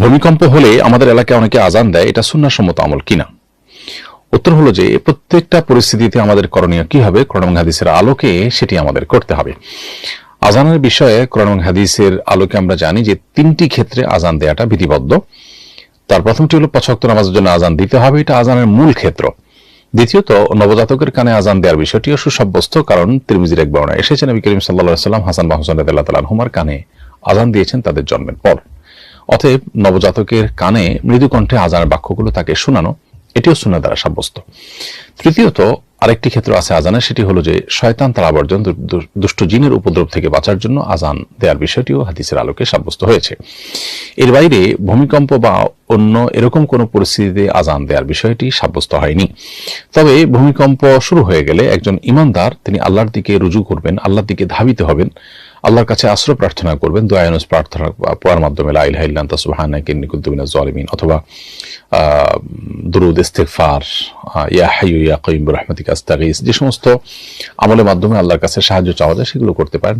ভূমিকম্প হলে আমাদের এলাকায় অনেকে আজান দেয়, এটা সুন্নাহসম্মত আমল কিনা? উত্তর হলো যে প্রত্যেকটা পরিস্থিতিতে আমাদের করণীয় কি হবে, কোরআন এবং হাদিসের আলোকে সেটি আমাদের করতে হবে। আজানের বিষয়ে কোরআন এবং হাদিসের আলোকে আমরা জানি যে তিনটি ক্ষেত্রে আজান দেওয়াটা বিধিবদ্ধ। তার প্রথমটি হলো 5 ওয়াক্ত নামাজের জন্য আজান দিতে হবে, এটা আজানের মূল ক্ষেত্র। দ্বিতীয়ত, নবজাতকের কানে আজান দেওয়ার বিষয়টিও সুসাব্যস্ত, কারণ তিরমিজির এক বর্ণনা এসেছে নবী করিম সাল্লাল্লাহু আলাইহি ওয়াসাল্লাম হাসান বা হুসাইন রাদিয়াল্লাহু তাআলা আনহুমার কানে আজান দিয়েছেন তাদের জন্মের পর। অতএব নবজাতকের কানে মৃদু কণ্ঠে আজানের বাক্যগুলো তাকে শোনানো, এটিও সুন্নাহ দ্বারা সাব্যস্ত। তৃতীয়ত, আরেকটি ক্ষেত্র আছে আজানের, সেটি হলো যে শয়তান তার আবর্জন, দুষ্ট জিনের উপদ্রব থেকে বাঁচার জন্য আজান দেওয়ার বিষয়টিও হাদিসের আলোকে সাব্যস্ত হয়েছে। এর বাইরে ভূমিকম্প বা অন্য এরকম কোনো পরিস্থিতিতে আজান দেওয়ার বিষয়টি সাব্যস্ত হয়নি। তবে ভূমিকম্প শুরু হয়ে গেলে একজন ঈমানদার তিনি আল্লাহর দিকে রুজু করবেন, আল্লাহর দিকে ধাবিত হবেন, আল্লাহর কাছে আশ্রয় প্রার্থনা করবেন, দোয়া ইউনুস প্রার্থনা পড়ার মাধ্যমে লা ইলাহা ইল্লা আনতা সুবহানাকা ইন্নী কুনতু মিনাজ জালিমিন, অথবা দুরুদ, ইস্তিগফার, ইয়া হাইয়্যু ইয়া কাইয়্যুম বিরহমাতিকা আস্তাগীস, যে সমস্ত আমলের মাধ্যমে আল্লাহর কাছে সাহায্য চাওয়া যায় সেগুলো করতে পারেন।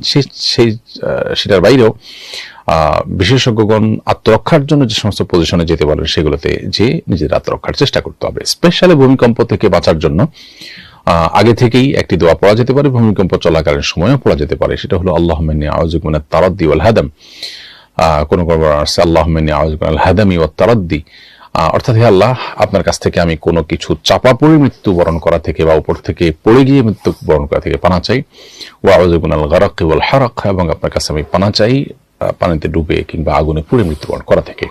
সেটার বাইরেও বিশেষজ্ঞগণ আত্মরক্ষার জন্য যে সমস্ত পজিশনে যেতে পারেন সেগুলোতে যে নিজের আত্মরক্ষার চেষ্টা করতে হবে। স্পেশালি ভূমিকম্প থেকে বাঁচার জন্য আগে থেকেই একটি দোয়া পড়া যেতে পারে, ভূমিকম্প চলাকালীন সময়ও পড়া যেতে পারে। সেটা হলো আল্লাহুম্মা ইন্নী আউযু বিকা মিনাত তারাদ্দি ওয়াল হাদাম। কোন আছে আল্লাহুম্মা ইন্নী আউযু বিকা মিনাল হাদামি ওয়াত তারাদ্দি, অর্থাৎ হে আল্লাহ, আপনার কাছ থেকে আমি কোনো কিছু চাপা পড়ে মৃত্যুবরণ করা থেকে বা উপর থেকে পড়ে গিয়ে মৃত্যুবরণ করা থেকে পানা চাই। ওয়া আউযু বিকা মিনাল গারাকি ওয়াল হারাক, এবং আপনার কাছে আমি পানা চাই পানিতে ডুবে কিংবা আগুনে পুড়ে মৃত্যুবরণ করা থেকে।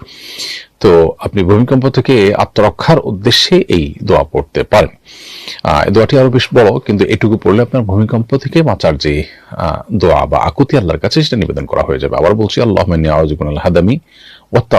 তো আপনি ভূমিকম্প থেকে আত্মরক্ষার উদ্দেশ্যে এই দোয়া পড়তে পারেন। এই দোয়াটি আরো বেশ বড়, কিন্তু এটুকু পড়লে আপনার ভূমিকম্প থেকে বাঁচার যে দোয়া বা আকুতি আল্লাহর কাছে সেটা নিবেদন করা হয়ে যাবে। আবার বলছি, আল্লাহুম্মা ইন্নী আউযু বিকা মিনাল হাদামি ওয়াত